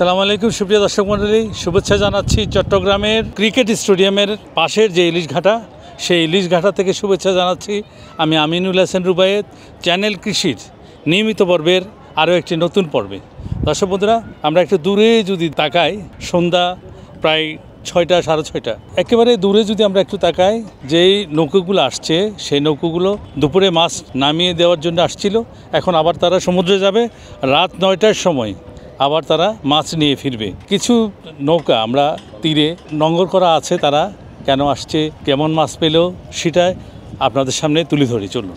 আসসালামু আলাইকুম সুপ্রিয় দর্শক মণ্ডলী, শুভেচ্ছা জানাচ্ছি চট্টগ্রামের ক্রিকেট স্টেডিয়ামের পাশের যে ইলিশ ঘাটা, সেই ইলিশ ঘাটা থেকে শুভেচ্ছা জানাচ্ছি আমি আমিনুল হাসান রুবায়েত, চ্যানেল কৃষির নিয়মিত পর্বের আরও একটি নতুন পর্বে। দর্শক বন্ধুরা, আমরা একটু দূরে যদি তাকাই, সন্ধ্যা প্রায় 6টা সাড়ে 6টা, একেবারে দূরে যদি আমরা একটু তাকাই, যেই নৌকোগুলো আসছে সেই নৌকোগুলো দুপুরে মাছ নামিয়ে দেওয়ার জন্য আসছিল, এখন আবার তারা সমুদ্রে যাবে, রাত 9টার সময় আবার তারা মাছ নিয়ে ফিরবে। কিছু নৌকা আমরা তীরে নোঙর করা আছে, তারা কেন আসছে, কেমন মাছ পেল, সেটাই আপনাদের সামনে তুলে ধরি। চলুন।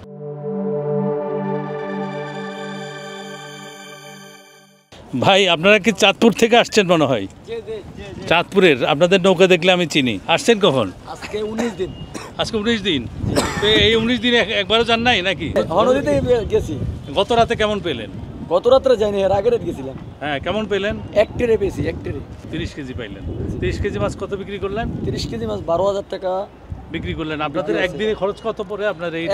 ভাই, আপনারা কি চাঁদপুর থেকে আসছেন মনে হয়? চাঁদপুরের আপনাদের নৌকা দেখলে আমি চিনি। আসছেন কখন? আজকে 19 দিন। আজকে 19 দিন। তো এই 19 দিনে একবারও যান নাই নাকি? নদীতে গেছি। গত রাতে কেমন পেলেন? গত রাত্রে যাইনি, এর আগের রাত গেছিলাম। হ্যাঁ, কেমন পেলেন? এক টেরে পেয়েছি, এক টেরে 30 কেজি পাইলেন। 30 কেজি মাছ কত বিক্রি করলেন? 30 কেজি মাছ 12,000 টাকা বিক্রি করলেন। আপনাদের একদিনে খরচ কত পড়ে আপনার এই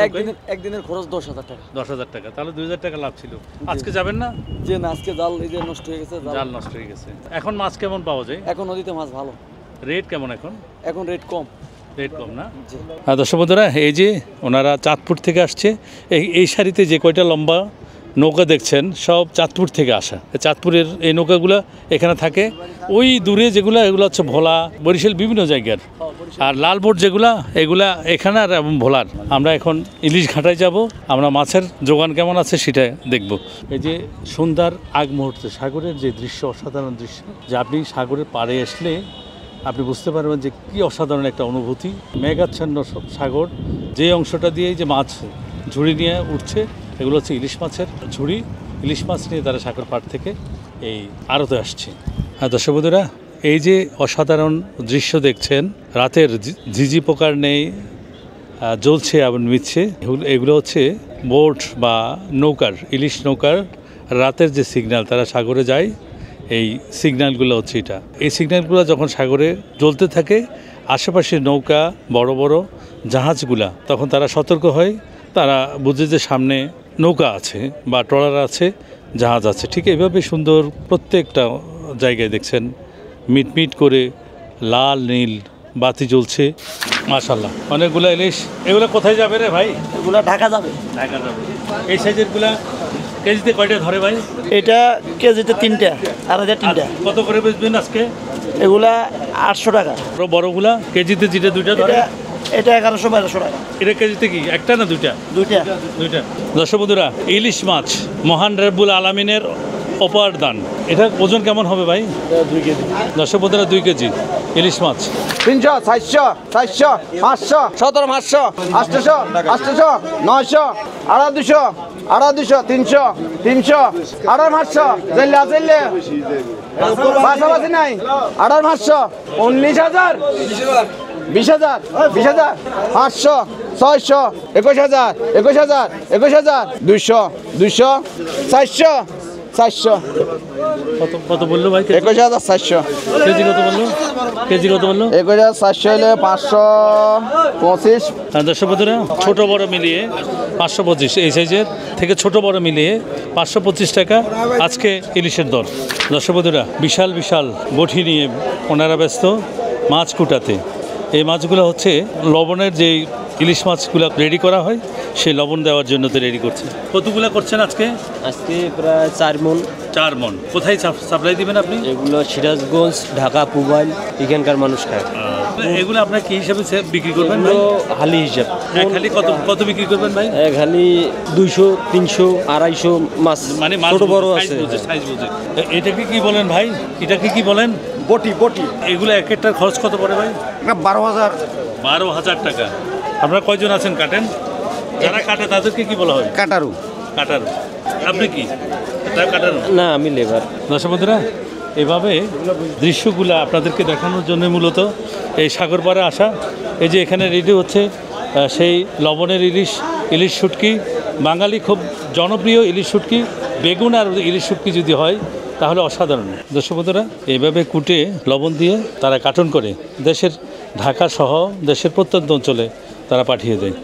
একদিনের খরচ 10,000 টাকা। 10,000 টাকা, তাহলে 2,000 টাকা লাভ ছিল। আজকে যাবেন না? যে না, আজকে জাল এই যে নষ্ট হয়ে গেছে, জাল নষ্ট হয়ে গেছে। এখন মাছ কেমন পাওয়া যায়? এখন নদীতে মাছ ভালো। রেট কেমন এখন? এখন রেট কম। রেট কম না? দর্শক বন্ধুরা, এই যে ওনারা চাঁদপুর থেকে আসছে, এই সারিতে যে কয়টা লম্বা নৌকা দেখছেন সব চাঁদপুর থেকে আসা। চাঁদপুরের এই নৌকাগুলো এখানে থাকে। ওই দূরে যেগুলো, এগুলো হচ্ছে ভোলা, বরিশাল, বিভিন্ন জায়গার। আর লাল বোট যেগুলা, এগুলা এখানে আর ভোলার। আমরা এখন ইলিশ ঘাটায় যাব, আমরা মাছের যোগান কেমন আছে সেটা দেখব। এই যে সন্ধ্যার আগ মুহূর্তে সাগরের যে দৃশ্য, অসাধারণ দৃশ্য, যে আপনি সাগরের পাড়ে আসলে আপনি বুঝতে পারবেন যে কী অসাধারণ একটা অনুভূতি। মেঘাচ্ছন্ন সাগর, যে অংশটা দিয়ে যে মাছ ঝুড়ি নিয়ে উঠছে, এগুলো হচ্ছে ইলিশ মাছের ঝুড়ি। ইলিশ মাছ নিয়ে তারা সাগর পাড় থেকে এই আড়তে আসছে। হ্যাঁ দর্শক বন্ধুরা, এই যে অসাধারণ দৃশ্য দেখছেন, রাতের ঝিঝি পোকার নেই, জ্বলছে আবার মিচ্ছে, এগুলো হচ্ছে বোট বা নৌকার, ইলিশ নৌকার রাতের যে সিগন্যাল, তারা সাগরে যায়, এই সিগন্যালগুলো হচ্ছে এটা। এই সিগন্যালগুলো যখন সাগরে জ্বলতে থাকে, আশেপাশে নৌকা, বড় বড় জাহাজগুলা, তখন তারা সতর্ক হয়, তারা বুঝে যে সামনে নৌকা আছে বা ট্রলার আছে, জাহাজ আছে। ঠিক এইভাবে সুন্দর প্রত্যেকটা জায়গায় দেখছেন মিটমিট করে লাল নীল বাতি জ্বলছে। মাশাআল্লাহ, অনেকগুলো ইলিশ। এগুলো কোথায় যাবে রে ভাই? এগুলা ঢাকা যাবে। ঢাকা যাবে। এই সাইজেরগুলা কেজিতে কয়টা ধরে ভাই? এটা কেজিতে 3টা, আর এটা 3টা। কত করে বেচবেন আজকে? এগুলা 800 টাকা। বড়গুলা কেজিতে যেটা 2টা ধরে, এটা 1100-1200 টাকা। এটা কেজিতে কি একটা না 2টা? 2টা। দর্শক বন্ধুরা, ইলিশ মাছ মহান রব্বুল আলামিনের অপার দান। এটা ওজন কেমন হবে ভাই? 2 কেজি। দর্শক বন্ধুরা, 2 কেজি ইলিশ মাছ। 300, 400, 400, 500, 17, 500, 800, 800, 900, 250, 250, 300, 300, 500, জেলে জেলে পাশাপাশি নাই, 500, 19,000, 20,000, 20,000, 500, 600, 21,000, 21,000, 21,000, 200, 200, 400, 400, কত বললো ভাই? 21,400। কেজি কত বললো? কেজি কত বললো? 21,400 হলে 525। দর্শক বন্ধুরা, ছোট বড় মিলিয়ে 525, এই সাইজের থেকে ছোট বড় মিলিয়ে 525 টাকা আজকে ইলিশের দর। দর্শক বন্ধুরা, বিশাল বিশাল বটি নিয়ে ওনারা ব্যস্ত মাছ কুটাতে। এই মাছগুলো হচ্ছে লবণের যেই ইলিশ মাছগুলো রেডি করা হয়, সেই লবণ দেওয়ার জন্য তো রেডি করছে। কতগুলো করছেন আজকে? আজকে প্রায় 4 মণ। 4 মণ। কোথায় সাপ্লাই দিবেন আপনি? এগুলো সিরাজগঞ্জ, ঢাকা, পুবাইল, এখানকার মানুষ খায়। এগুলো আপনার কি হিসাবে বিক্রি করবেন? হালি হিসাব। এক হালি কত বিক্রি করবেন ভাই? এক হালি 200, 300, 250 মাছ, মানে ছোট বড় আছে। সাইজ বুঝে। এটাকে কি বলেন ভাই? এটাকে কি বলেন? বটি বটি। এগুলো এক একটার খরচ কত পড়ে ভাই? 12,000। 12,000 টাকা। আপনারা কয়জন আছেন কাটেন? যারা কাটে তাদেরকে কি বলা হয়? কাটারু। কাটারু। আপনি কি? কাটারু না, আমি লেবার। দর্শক বন্ধুরা, এভাবে দৃশ্যগুলো আপনাদেরকে দেখানোর জন্য মূলত এই সাগর পাড়ে আসা। এই যে এখানে রেডি হচ্ছে সেই লবণের ইলিশ শুটকি। বাঙালি খুব জনপ্রিয় ইলিশ শুটকি। বেগুন আর ইলিশ শুটকি যদি হয় তাহলে অসাধারণ। দর্শক বন্ধুরা, এইভাবে কুটে লবণ দিয়ে তারা কার্টন করে দেশের ঢাকা সহ দেশের প্রত্যন্ত অঞ্চলে তারা পাঠিয়ে দেয়।